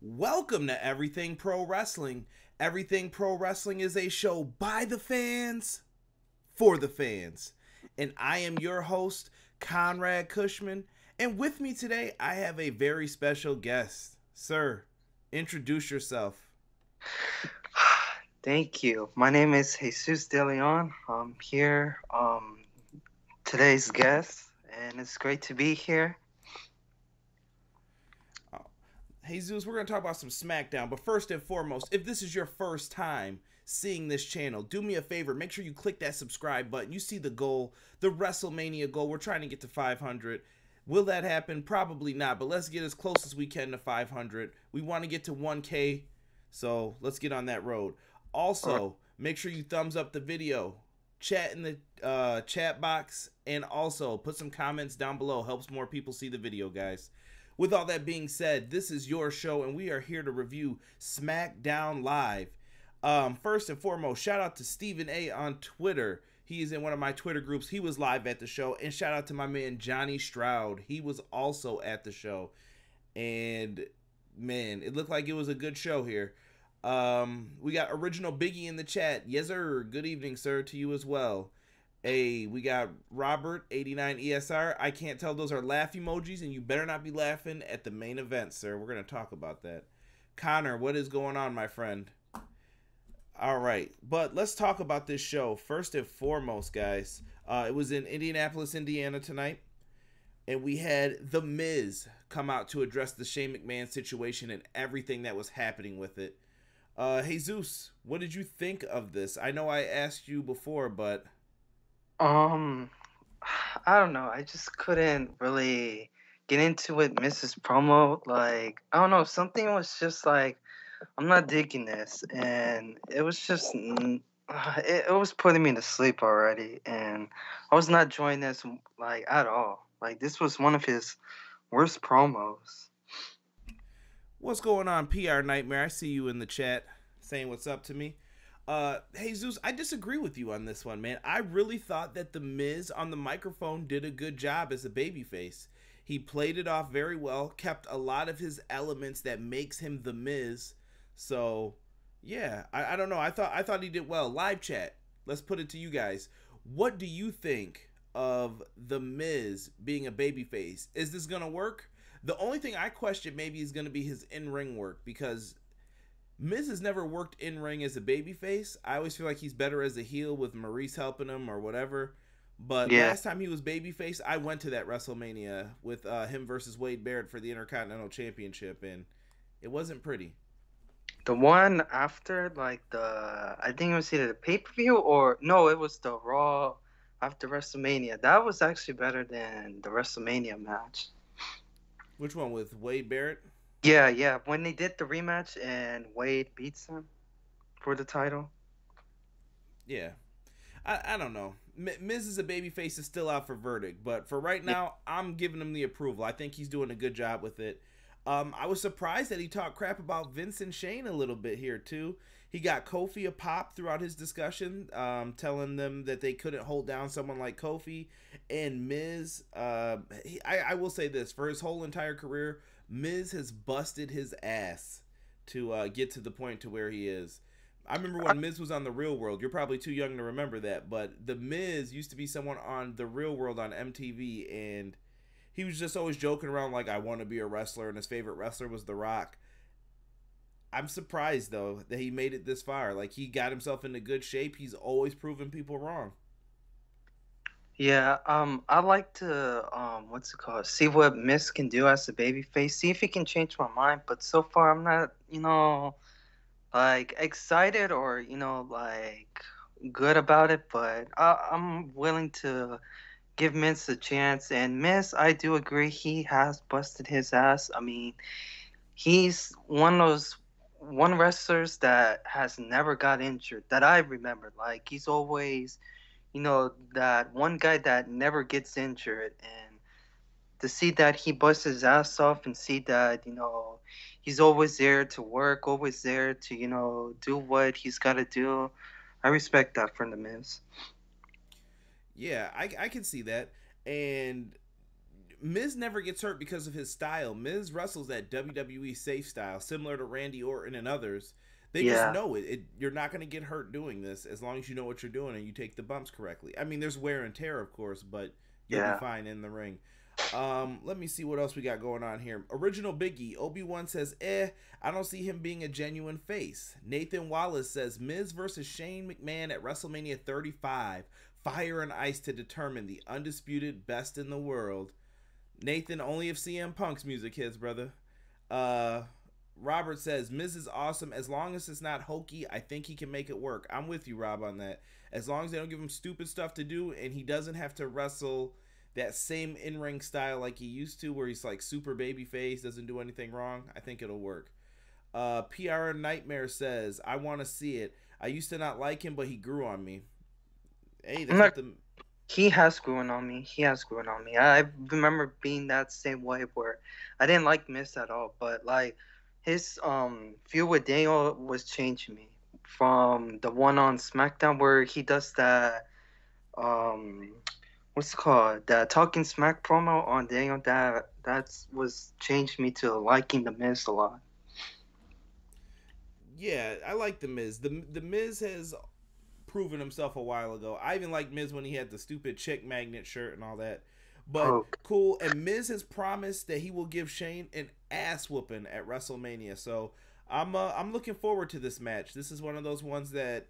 Welcome to Everything Pro Wrestling. Everything Pro Wrestling is a show by the fans, for the fans. And I am your host, Conrad Cushman. And with me today, I have a very special guest. Sir, introduce yourself. Thank you. My name is Jesus De Leon. I'm here, today's guest, and it's great to be here. Oh, Jesus, we're going to talk about some Smackdown. But first and foremost, if this is your first time seeing this channel, do me a favor. Make sure you click that subscribe button. You see the goal, the WrestleMania goal. We're trying to get to 500. Will that happen? Probably not, but let's get as close as we can to 500. We want to get to 1K, so let's get on that road. Also, make sure you thumbs up the video, chat in the chat box, and also put some comments down below. Helps more people see the video, guys. With all that being said, this is your show, and we are here to review Smackdown Live. First and foremost, shout out to Stephen A. on Twitter. He is in one of my Twitter groups. He was live at the show. And shout out to my man, Johnny Stroud. He was also at the show. And, man, it looked like it was a good show here. We got Original Biggie in the chat. Yes, sir. Good evening, sir, to you as well. Hey, we got Robert, 89 ESR. I can't tell those are laugh emojis, and you better not be laughing at the main event, sir. We're going to talk about that. Connor, what is going on, my friend? All right, but let's talk about this show. First and foremost, guys, it was in Indianapolis, Indiana tonight, and we had The Miz come out to address the Shane McMahon situation and everything that was happening with it. Jesus, what did you think of this? I know I asked you before, but... Um, I don't know. I just couldn't really get into it, Mrs. Promo. Like, I don't know. Something was just like, I'm not digging this, and it was just, it was putting me to sleep already, and I was not enjoying this like at all. Like, this was one of his worst promos. What's going on, PR Nightmare? I see you in the chat saying what's up to me. Jesus, I disagree with you on this one, man. I really thought that The Miz on the microphone did a good job as a babyface. He played it off very well, kept a lot of his elements that makes him The Miz. So, yeah, I don't know. I thought he did well. Live chat. Let's put it to you guys. What do you think of The Miz being a babyface? Is this gonna work? The only thing I question maybe is gonna be his in-ring work, because Miz has never worked in-ring as a babyface. I always feel like he's better as a heel with Maurice helping him or whatever. But Yeah. last time he was babyface, I went to that WrestleMania with him versus Wade Barrett for the Intercontinental Championship, and it wasn't pretty. The one after, like, I think it was either the pay-per-view or, no, it was the Raw after WrestleMania. That was actually better than the WrestleMania match. Which one, with Wade Barrett? Yeah. When they did the rematch and Wade beats him for the title. Yeah. I don't know. Miz is a babyface, is still out for verdict, but for right Yeah. now, I'm giving him the approval. I think he's doing a good job with it. I was surprised that he talked crap about Vince and Shane a little bit here too. He got Kofi a pop throughout his discussion, telling them that they couldn't hold down someone like Kofi. And Miz, I will say this, for his whole entire career, Miz has busted his ass to get to the point to where he is. I remember when Miz was on The Real World. You're probably too young to remember that, but The Miz used to be someone on The Real World on MTV, and he was just always joking around like, I want to be a wrestler, and his favorite wrestler was The Rock. I'm surprised, though, that he made it this far. Like, he got himself into good shape. He's always proving people wrong. Yeah, I like to, what's it called? See what Miz can do as a babyface. See if he can change my mind. But so far, I'm not, like, excited or, like, good about it. But I'm willing to give Miz a chance. And Miz, I do agree, he has busted his ass. I mean, he's one wrestlers that has never got injured that I remember. Like, he's always, that one guy that never gets injured. And to see that he busts his ass off and see that, he's always there to work, always there to, do what he's got to do. I respect that from the Miz. Yeah, I can see that. And Miz never gets hurt because of his style. Miz wrestles that WWE safe style, similar to Randy Orton and others. They just Yeah, know it. You're not going to get hurt doing this as long as you know what you're doing and you take the bumps correctly. I mean, there's wear and tear, of course, but you'll be yeah. fine in the ring. Let me see what else we got going on here. Original Biggie, Obi-Wan says, I don't see him being a genuine face. Nathan Wallace says, Miz versus Shane McMahon at WrestleMania 35. Fire and ice to determine the undisputed best in the world. Nathan, only if CM Punk's music hits, brother. Robert says, Miz is awesome. As long as it's not hokey, I think he can make it work. I'm with you, Rob, on that. As long as they don't give him stupid stuff to do and he doesn't have to wrestle that same in-ring style like he used to, where he's like super babyface, doesn't do anything wrong, I think it'll work. PR Nightmare says, I want to see it. I used to not like him, but he grew on me. Hey, that's what the... He has grown on me. He has grown on me. I remember being that same way where I didn't like Miz at all, but like his feud with Daniel was changing me from the one on SmackDown where he does that um what's it called, that talking smack promo on Daniel. That was changed me to liking the Miz a lot. Yeah, I like the Miz. The Miz has proven himself a while ago. I even liked Miz when he had the stupid chick magnet shirt and all that. But Oh, cool. And Miz has promised that he will give Shane an ass whooping at WrestleMania. So I'm looking forward to this match. This is one of those ones that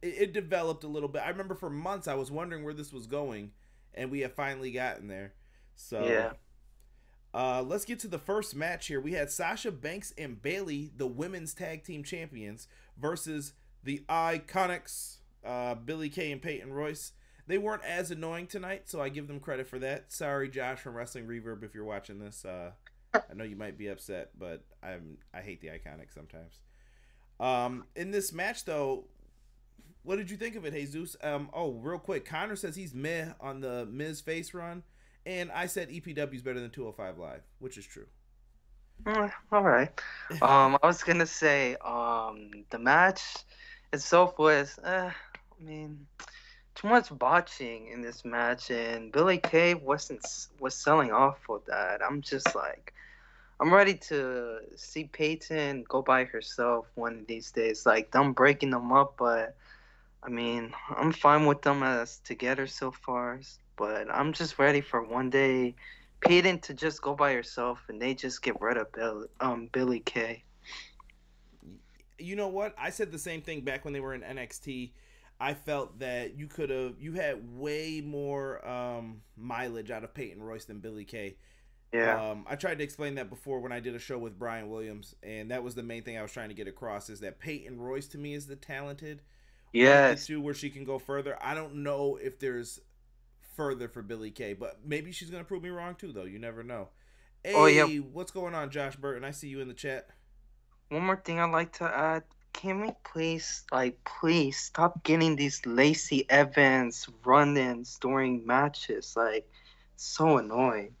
it developed a little bit. I remember for months I was wondering where this was going, and we have finally gotten there. So yeah. let's get to the first match here. We had Sasha Banks and Bayley, the women's tag team champions, versus the Iconics, Billie Kay and Peyton Royce. They weren't as annoying tonight, so I give them credit for that. Sorry, Josh from Wrestling Reverb, if you're watching this. I know you might be upset, but I hate the Iconics sometimes. In this match, though, what did you think of it, Jesus? Real quick, Connor says he's meh on the Miz face run, and I said EPW is better than 205 Live, which is true. All right. I was gonna say the match itself was I mean, too much botching in this match, and Billie Kay was selling off for that. I'm just like, I'm ready to see Peyton go by herself one of these days. Like, them breaking them up, but I mean, I'm fine with them as together so far. But I'm just ready for one day Peyton to just go by herself and they just get rid of Billie Kay. You know what? I said the same thing back when they were in NXT. I felt that you had way more mileage out of Peyton Royce than Billie Kay. Yeah. I tried to explain that before when I did a show with Brian Williams, and that was the main thing I was trying to get across, is that Peyton Royce to me is the talented one of the Yes. two where she can go further. I don't know if there's further for Billie Kay, but maybe she's going to prove me wrong too, though. You never know. Oh yeah. Hey, what's going on, Josh Burton? I see you in the chat. One more thing I'd like to add. Can we please stop getting these Lacey Evans run-ins during matches? Like, so annoying.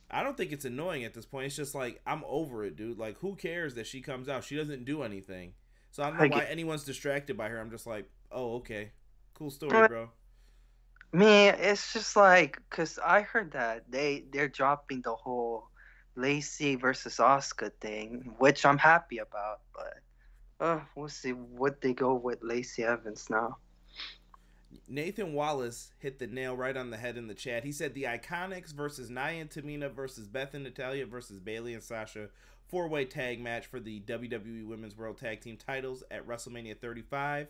I don't think it's annoying at this point. It's just like, I'm over it, dude. Like, who cares that she comes out? She doesn't do anything. So I don't know why anyone's distracted by her. I'm just like, oh, okay. Cool story, bro. Man, it's just like, cause I heard that they're dropping the whole Lacey versus Oscar thing, which I'm happy about. But we'll see what they go with Lacey Evans now. Nathan Wallace hit the nail right on the head in the chat. He said the Iconics versus Nia and Tamina versus Beth and Natalya versus Bayley and Sasha, 4-way tag match for the WWE Women's World Tag Team titles at WrestleMania 35.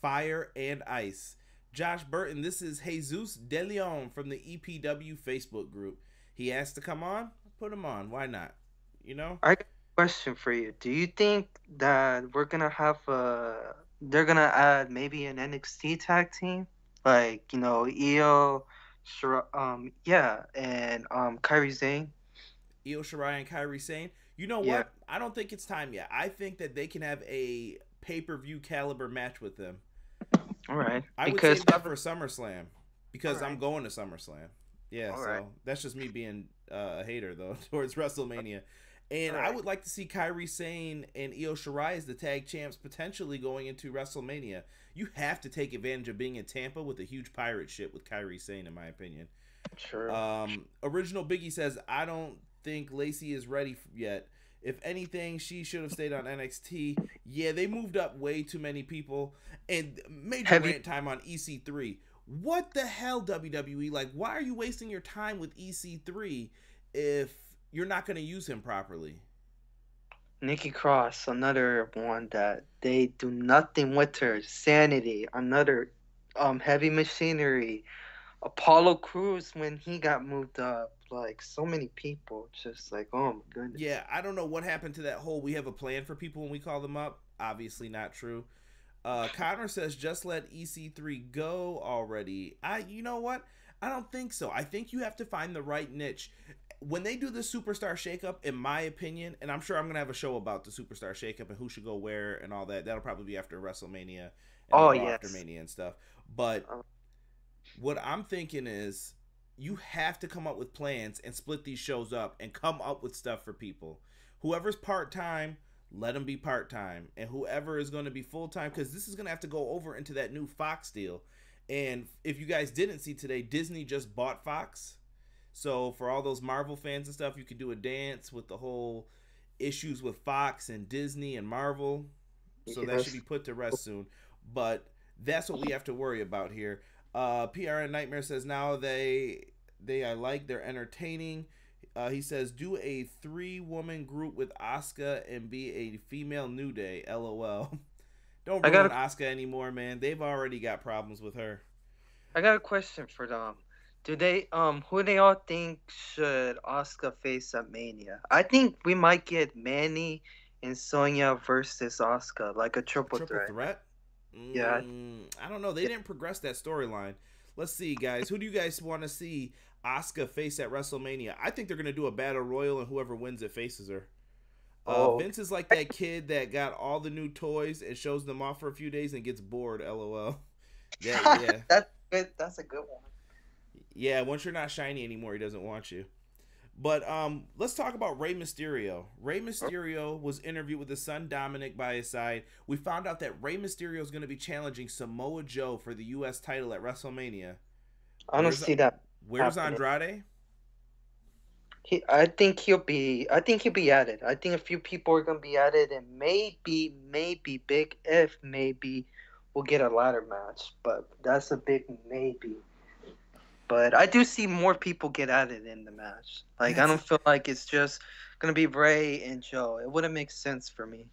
Fire and ice. Josh Burton, this is Jesus De Leon from the EPW Facebook group. He asked to come on. Put him on. Why not? You know? I got a question for you. Do you think that they're gonna add maybe an NXT tag team, like Io, and Kairi Sane? Io Shirai and Kairi Sane. You know Yeah. what? I don't think it's time yet. I think that they can have a pay-per-view caliber match with them. All right. I would save that for SummerSlam because I'm going to SummerSlam. Yeah, so that's just me being a hater though towards WrestleMania. And I would like to see Kairi Sane and Io Shirai as the tag champs potentially going into WrestleMania. You have to take advantage of being in Tampa with a huge pirate ship with Kairi Sane, in my opinion. True. Original Biggie says, I don't think Lacey is ready yet. If anything, she should have stayed on NXT. Yeah, they moved up way too many people. And major Heavy. rant time on EC3. What the hell, WWE? Like, why are you wasting your time with EC3 if you're not going to use him properly? Nikki Cross, another one that they do nothing with her. Sanity, another heavy machinery. Apollo Cruz when he got moved up. Like so many people, just like oh my goodness. Yeah, I don't know what happened to that whole we have a plan for people when we call them up. Obviously not true. Connor says just let EC3 go already. You know what? I don't think so. I think you have to find the right niche. When they do the superstar shakeup, in my opinion, and I'm sure I'm gonna have a show about the superstar shakeup and who should go where and all that. That'll probably be after WrestleMania and the Oh Raw after yes. Mania and stuff. But Uh, what I'm thinking is you have to come up with plans and split these shows up and come up with stuff for people. Whoever's part time, let them be part time, and whoever is going to be full time, because this is going to have to go over into that new Fox deal. And if you guys didn't see today, Disney just bought Fox. So for all those Marvel fans and stuff, you could do a dance with the whole issues with Fox and Disney and Marvel. So that should be yes. put to rest soon. But that's what we have to worry about here. PRN Nightmare says now they I like, they're entertaining. He says do a 3-woman group with Asuka and be a female New Day. LOL. Don't I got ruin a Asuka anymore, man. They've already got problems with her. I got a question for them. Do they who they all think should Oscar face at Mania? I think we might get Manny and Sonya versus Oscar, like a A triple triple threat. threat? Yeah. I don't know. They didn't progress that storyline. Let's see, guys. Who do you guys want to see Asuka face at WrestleMania? I think they're gonna do a battle royal, and whoever wins it faces her. Oh, Vince is like that kid that got all the new toys and shows them off for a few days and gets bored. LOL. Yeah. that's good. That's a good one. Yeah, once you're not shiny anymore, he doesn't want you. But let's talk about Rey Mysterio. Rey Mysterio was interviewed with his son Dominic by his side. We found out that Rey Mysterio is going to be challenging Samoa Joe for the U.S. title at WrestleMania. I don't Where's see that Where's happening. Andrade? I think he'll be. I think he'll be at it. I think a few people are gonna be at it, and maybe big if maybe we'll get a ladder match. But that's a big maybe. But I do see more people get at it in the match. Like I That's don't feel like it's just gonna be Ray and Joe. It wouldn't make sense for me.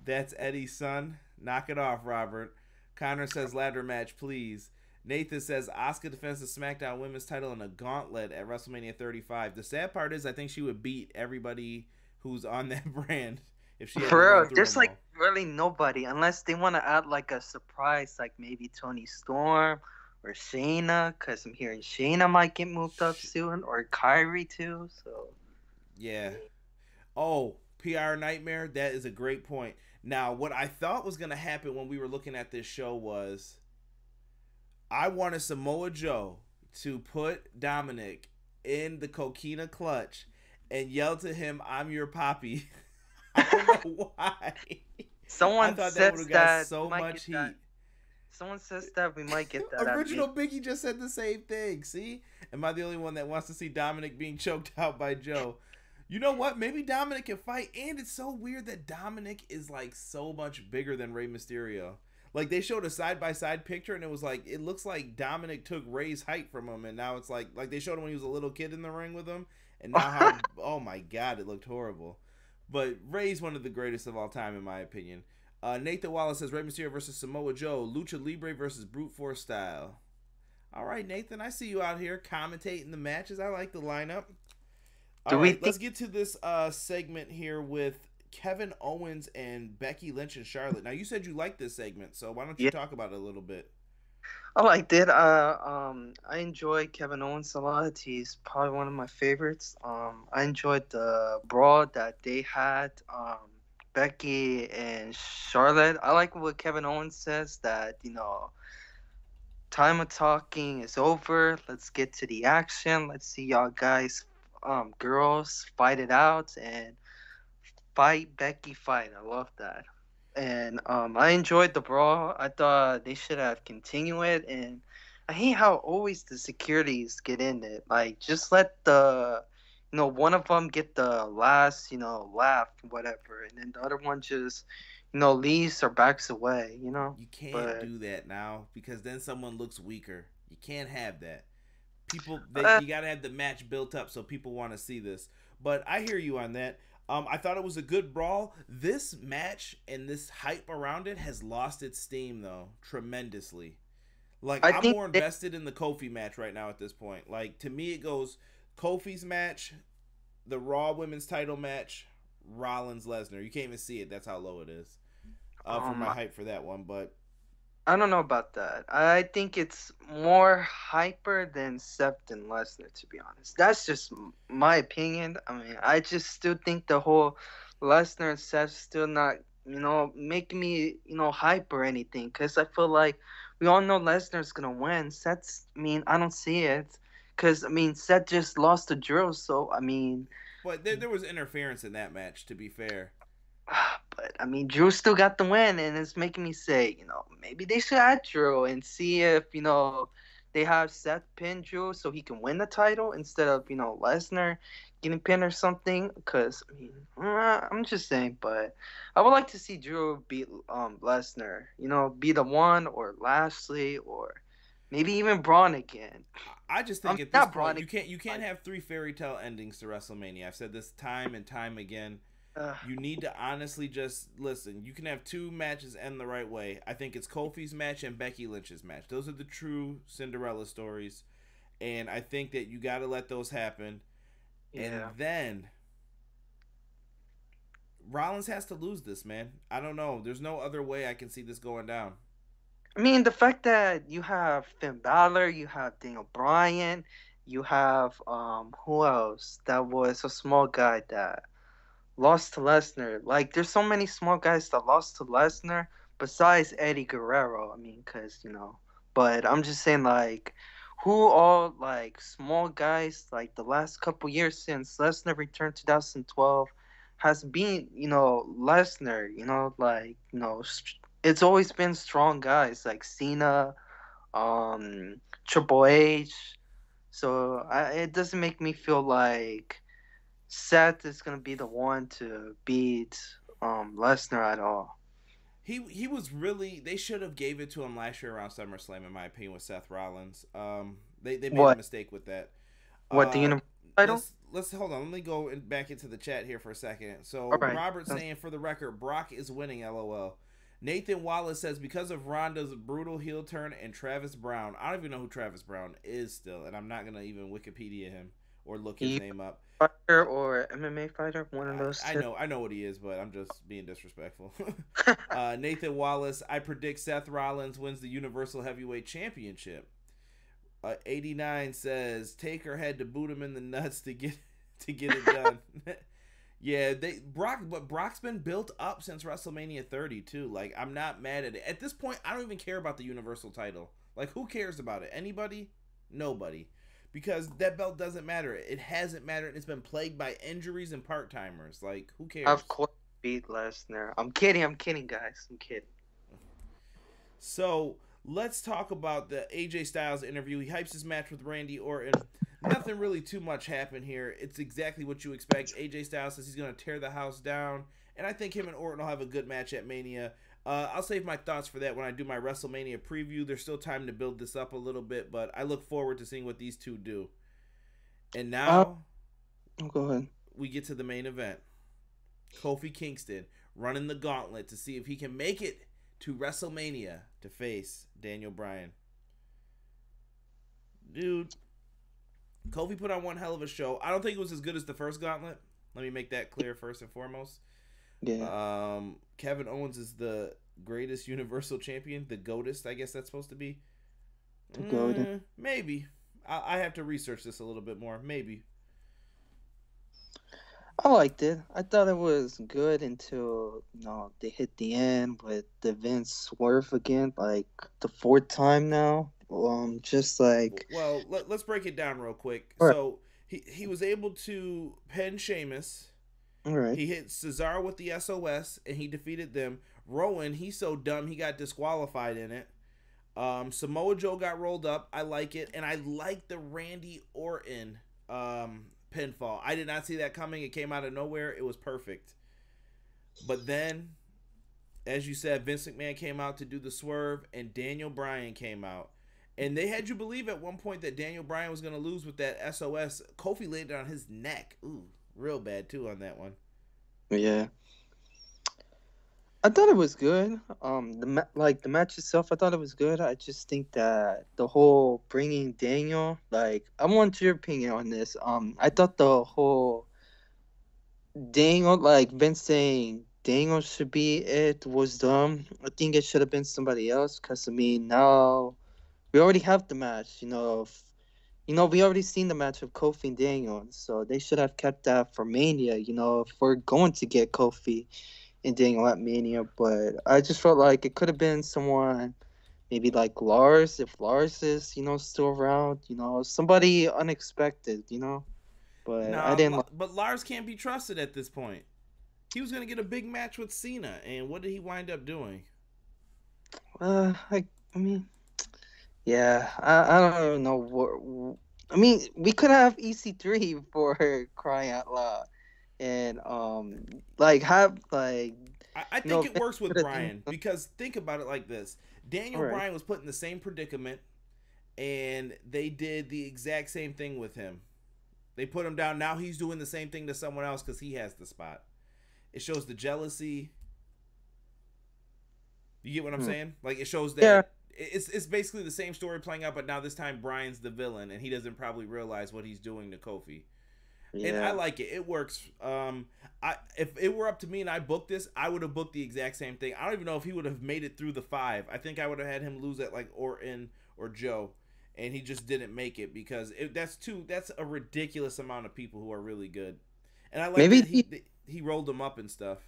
that's Eddie's son. Knock it off, Robert. Connor says ladder match, please. Nathan says Asuka defends the SmackDown Women's title in a gauntlet at WrestleMania 35. The sad part is I think she would beat everybody who's on that brand if she had to For run real, through there's them all. like really nobody unless they want to add like a surprise, like maybe Tony Storm or Shayna, because I'm hearing Shayna might get moved up soon, or Kyrie too. So Yeah. Oh, PR Nightmare, that is a great point. Now, what I thought was going to happen when we were looking at this show was I wanted Samoa Joe to put Dominic in the coquina clutch and yell to him, I'm your poppy. I don't know why. I someone thought that would says have got that we so might get much heat. that. Someone says that we might get that at Original Biggie just said the same thing. See? Am I the only one that wants to see Dominic being choked out by Joe? You know what? Maybe Dominic can fight. And it's so weird that Dominic is like so much bigger than Rey Mysterio. Like they showed a side by side picture and it was like it looks like Dominic took Ray's height from him and now it's like they showed him when he was a little kid in the ring with him and now how oh my god, it looked horrible. But Ray's one of the greatest of all time in my opinion. Nathan Wallace says Rey Mysterio versus Samoa Joe, Lucha Libre versus Brute Force style. All right, Nathan, I see you out here commentating the matches. I like the lineup. All Do we right, let's think? get to this segment here with Kevin Owens and Becky Lynch and Charlotte. Now, you said you liked this segment, so why don't you Yeah, talk about it a little bit? I liked it. I enjoy Kevin Owens a lot. He's probably one of my favorites. I enjoyed the brawl that they had. Becky and Charlotte. I like what Kevin Owens says that time of talking is over. Let's get to the action. Let's see y'all guys, girls fight it out and fight Becky fight. I love that. And I enjoyed the brawl. I thought they should have continued it, and I hate how always the securities get in it. Like, just let the, one of them get the last, laugh, whatever, and then the other one just, leaves or backs away, You can't But do that now because then someone looks weaker. You can't have that. People, uh, you got to have the match built up so people want to see this. But I hear you on that. I thought it was a good brawl. This match and this hype around it has lost its steam though tremendously. Like I I'm think more invested in the Kofi match right now at this point. Like to me, it goes Kofi's match, the Raw Women's Title match, Rollins Lesnar. You can't even see it. That's how low it is. For my um, hype for that one, but I don't know about that. I think it's more hyper than Seth and Lesnar, to be honest. That's just my opinion. I mean, I just still think the whole Lesnar and Seth still not, making me, hype or anything. Because I feel like we all know Lesnar's going to win. Seth's, I mean, I don't see it. Because, I mean, Seth just lost the drill. So, I mean, there was interference in that match. To be fair, but I mean, Drew still got the win, and it's making me say, maybe they should add Drew and see if they have Seth pin Drew so he can win the title instead of Lesnar getting pinned or something. Because I mean, I'm just saying, but I would like to see Drew beat Lesnar. Be the one or Lashley or maybe even Braun again. I just think at this Not point Braun. you can't have three fairy tale endings to WrestleMania. I've said this time and time again. Uh, You need to honestly just listen. You can have two matches end the right way. I think it's Kofi's match and Becky Lynch's match. Those are the true Cinderella stories, and I think that you got to let those happen. And yeah. then Rollins has to lose this, man. I don't know. There's no other way I can see this going down. I mean, the fact that you have Finn Balor, you have Daniel Bryan, you have who else? That was a small guy that lost to Lesnar. Like, there's so many small guys that lost to Lesnar besides Eddie Guerrero. I mean, but I'm just saying, like, who all, like, small guys, like, the last couple years since Lesnar returned 2012 has been, Lesnar, it's always been strong guys like Cena, Triple H. So it doesn't make me feel like Seth is gonna be the one to beat Lesnar at all. He was really they should have gave it to him last year around SummerSlam in my opinion with Seth Rollins. They made a What? mistake with that. What, the Uh, Universal title? let's hold on. Let me go back into the chat here for a second. All So right. Robert saying for the record, Brock is winning. LOL. Nathan Wallace says because of Ronda's brutal heel turn and Travis Brown. I don't even know who Travis Brown is still, and I'm not gonna even Wikipedia him or look his You name up. fighter or MMA fighter? One of those two. I know what he is, but I'm just being disrespectful. Nathan Wallace, I predict Seth Rollins wins the Universal Heavyweight Championship. 89 says Taker had to boot him in the nuts to get it done. Yeah, but Brock's been built up since WrestleMania 30 too. Like I'm not mad at it. At this point, I don't even care about the Universal title. Like who cares about it? Anybody? Nobody. Because that belt doesn't matter. It hasn't mattered. It's been plagued by injuries and part timers. Like who cares? Of course, beat Lesnar. I'm kidding, guys. I'm kidding. So let's talk about the AJ Styles interview. He hypes his match with Randy Orton. Nothing really too much happened here. It's exactly what you expect. AJ Styles says he's going to tear the house down. And I think him and Orton will have a good match at Mania. I'll save my thoughts for that when I do my WrestleMania preview. There's still time to build this up a little bit, but I look forward to seeing what these two do. And now Go ahead. we get to the main event. Kofi Kingston running the gauntlet to see if he can make it to WrestleMania to face Daniel Bryan. Dude, Kofi put on one hell of a show. I don't think it was as good as the first gauntlet. Let me make that clear first and foremost. Yeah. Kevin Owens is the greatest Universal Champion, the GOATest, I guess that's supposed to be. The GOAT. Maybe. I have to research this a little bit more. Maybe. I liked it. I thought it was good until they hit the end with the Vince swerve again, like the fourth time now. Just like Well, let's break it down real quick. All right. So he was able to pin Sheamus. all right. He hit Cesaro with the SOS and he defeated them. Rowan, he's so dumb he got disqualified in it. Samoa Joe got rolled up. I like it, and I like the Randy Orton pinfall. I did not see that coming. It came out of nowhere. It was perfect. But then, as you said, Vince McMahon came out to do the swerve, and Daniel Bryan came out. And they had you believe at one point that Daniel Bryan was going to lose with that SOS. Kofi laid it on his neck. Ooh, real bad, too, on that one. Yeah. I thought it was good. The match itself, I thought it was good. I just think that the whole bringing Daniel, like, I want your opinion on this. I thought the whole Daniel, like Vince saying Daniel should be it was dumb. I think it should have been somebody else. Cause I mean, now we already have the match. We already seen the match of Kofi and Daniel, so they should have kept that for Mania. If we're going to get Kofi and Daniel at Mania, but I just felt like it could have been someone, maybe like Lars, if Lars is still around. Somebody unexpected. But I didn't like. But Lars can't be trusted at this point. He was going to get a big match with Cena, and what did he wind up doing? I mean, yeah, I don't even know what. I mean, we could have EC3 for crying out loud, and have like. I think it works with Bryan because think about it like this: Daniel Bryan was put in the same predicament, and they did the exact same thing with him. They put him down. Now he's doing the same thing to someone else because he has the spot. It shows the jealousy. You get what I'm saying? Like, it shows that it's basically the same story playing out, but now this time Bryan's the villain, and he doesn't probably realize what he's doing to Kofi. Yeah. And I like it. It works. If it were up to me and I booked this, I would have booked the exact same thing. I don't even know if he would have made it through the 5. I think I would have had him lose at like Orton or Joe. And he just didn't make it because that's a ridiculous amount of people who are really good. And I like that he rolled them up and stuff.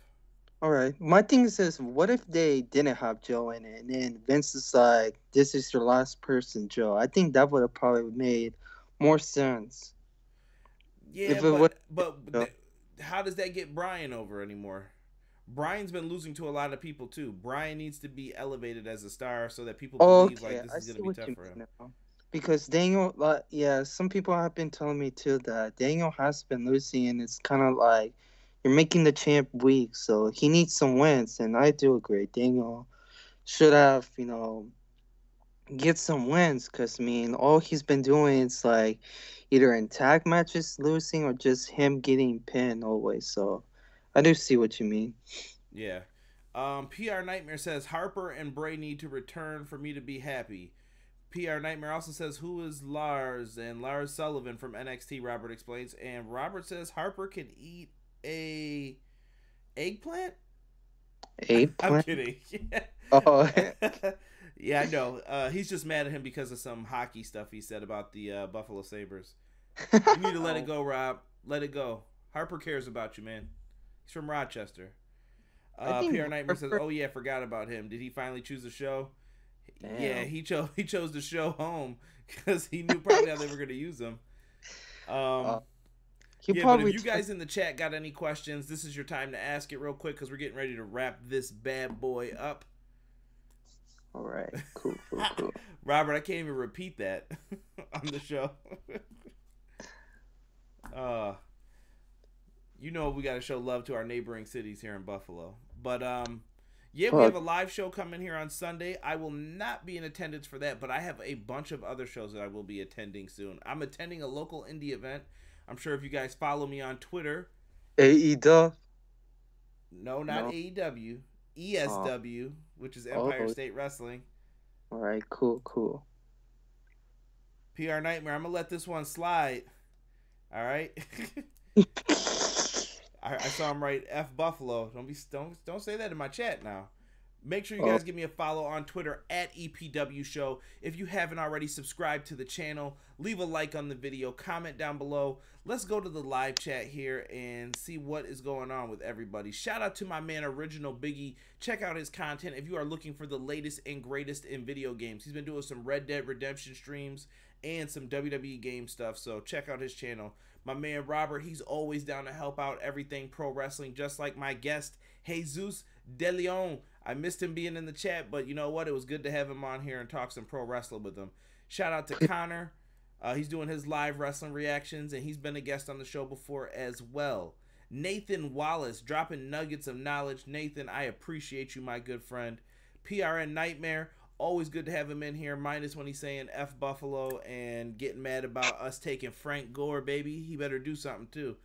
All right. My thing is, what if they didn't have Joe in it, and then Vince is like, "This is your last person, Joe." I think that would have probably made more sense. Yeah, but how does that get Bryan over anymore? Bryan's been losing to a lot of people too. Bryan needs to be elevated as a star so that people believe like this is going to be tough for him. Now. Because Daniel, some people have been telling me too that Daniel has been losing, and it's kind of like you're making the champ weak, so he needs some wins, and I do agree. Daniel should have, get some wins, because, I mean, all he's been doing is, like, either in tag matches losing or just him getting pinned always, so I do see what you mean. Yeah. PR Nightmare says, Harper and Bray need to return for me to be happy. PR Nightmare also says, who is Lars? And Lars Sullivan from NXT, Robert explains. And Robert says, Harper can eat a eggplant? Eggplant? I'm kidding. Oh. Yeah, I know. He's just mad at him because of some hockey stuff he said about the Buffalo Sabres. You need to let it go, Rob. Let it go. Harper cares about you, man. He's from Rochester. PR Nightmare says, oh, yeah, forgot about him. Did he finally choose a show? Damn. Yeah, he chose the show home because he knew probably how they were going to use him. But if you guys in the chat got any questions, this is your time to ask it real quick because we're getting ready to wrap this bad boy up. All right, cool. Robert, I can't even repeat that on the show. We got to show love to our neighboring cities here in Buffalo. But we have a live show coming here on Sunday. I will not be in attendance for that, but I have a bunch of other shows that I will be attending soon. I'm attending a local indie event. I'm sure if you guys follow me on Twitter. AEW? No, not AEW. ESW, which is Empire State Wrestling. All right, cool. PR Nightmare, I'm going to let this one slide. All right? I saw him write F Buffalo. Don't say that in my chat now. Make sure you guys give me a follow on Twitter at EPW Show. If you haven't already, subscribe to the channel. Leave a like on the video. Comment down below. Let's go to the live chat here and see what is going on with everybody. Shout out to my man Original Biggie. Check out his content if you are looking for the latest and greatest in video games. He's been doing some Red Dead Redemption streams and some WWE game stuff, so check out his channel. My man Robert, he's always down to help out everything pro wrestling, just like my guest, Jesus De Leon. I missed him being in the chat, but you know what? It was good to have him on here and talk some pro wrestling with him. Shout out to Connor. He's doing his live wrestling reactions, and he's been a guest on the show before as well. Nathan Wallace, dropping nuggets of knowledge. Nathan, I appreciate you, my good friend. PRN Nightmare, always good to have him in here, minus when he's saying F Buffalo and getting mad about us taking Frank Gore, baby. He better do something, too.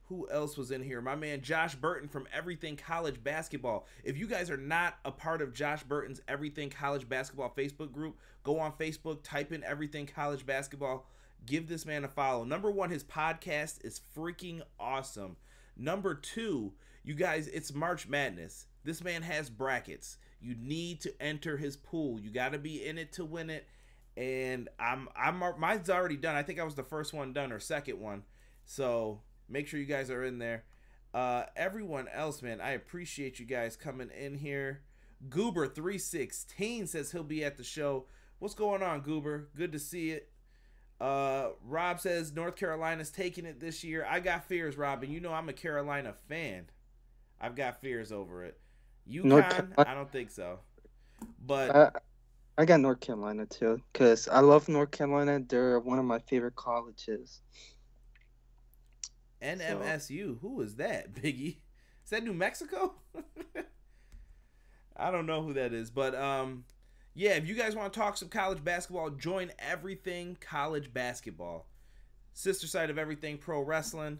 Who else was in here? My man Josh Burton from Everything College Basketball. If you guys are not a part of Josh Burton's Everything College Basketball Facebook group, go on Facebook, type in Everything College Basketball. Give this man a follow. Number one, his podcast is freaking awesome. Number two, you guys, it's March Madness. This man has brackets. You need to enter his pool. You got to be in it to win it. And mine's already done. I think I was the first one done or second one. So make sure you guys are in there. Everyone else, man, I appreciate you guys coming in here. Goober316 says he'll be at the show. What's going on, Goober? Good to see it. Rob says North Carolina's taking it this year. I got fears, Rob, and you know I'm a Carolina fan. I've got fears over it. UConn, I don't think so. But I got North Carolina too, because I love North Carolina. They're one of my favorite colleges. NMSU, who is that, Biggie? Is that New Mexico? I don't know who that is, but yeah, if you guys want to talk some college basketball, join Everything College Basketball. Sister side of Everything Pro Wrestling.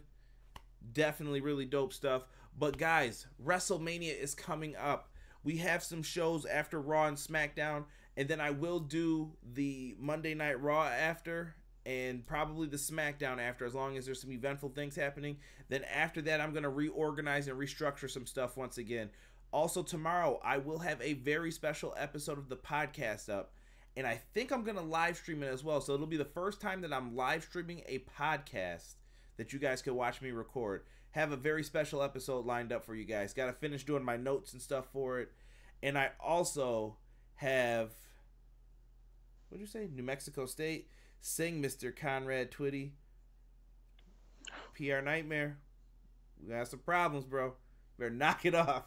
Definitely really dope stuff. But guys, WrestleMania is coming up. We have some shows after Raw and SmackDown, and then I will do the Monday Night Raw after, and probably the SmackDown after, as long as there's some eventful things happening. Then after that, I'm going to reorganize and restructure some stuff once again. Also, tomorrow, I will have a very special episode of the podcast up, and I think I'm going to live stream it as well. So it'll be the first time that I'm live streaming a podcast that you guys can watch me record. Have a very special episode lined up for you guys. Got to finish doing my notes and stuff for it. And I also have, what did you say? New Mexico State. Sing, Mr. Conrad Twitty. PR Nightmare. We got some problems, bro. Better knock it off.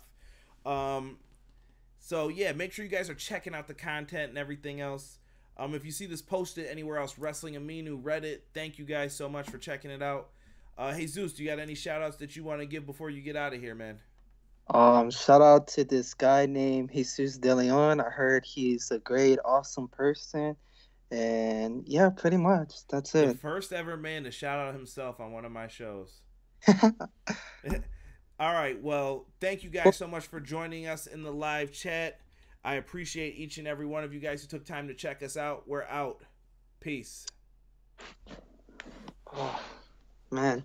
So yeah, make sure you guys are checking out the content and everything else. If you see this posted anywhere else, Wrestling Aminu, Reddit, thank you guys so much for checking it out. Jesus, do you got any shout outs that you want to give before you get out of here, man? Shout out to this guy named Jesus De Leon. I heard he's a great, awesome person. And yeah, pretty much. That's it. The first ever man to shout out himself on one of my shows. All right, well, thank you guys so much for joining us in the live chat. I appreciate each and every one of you guys who took time to check us out. We're out. Peace. Oh, man.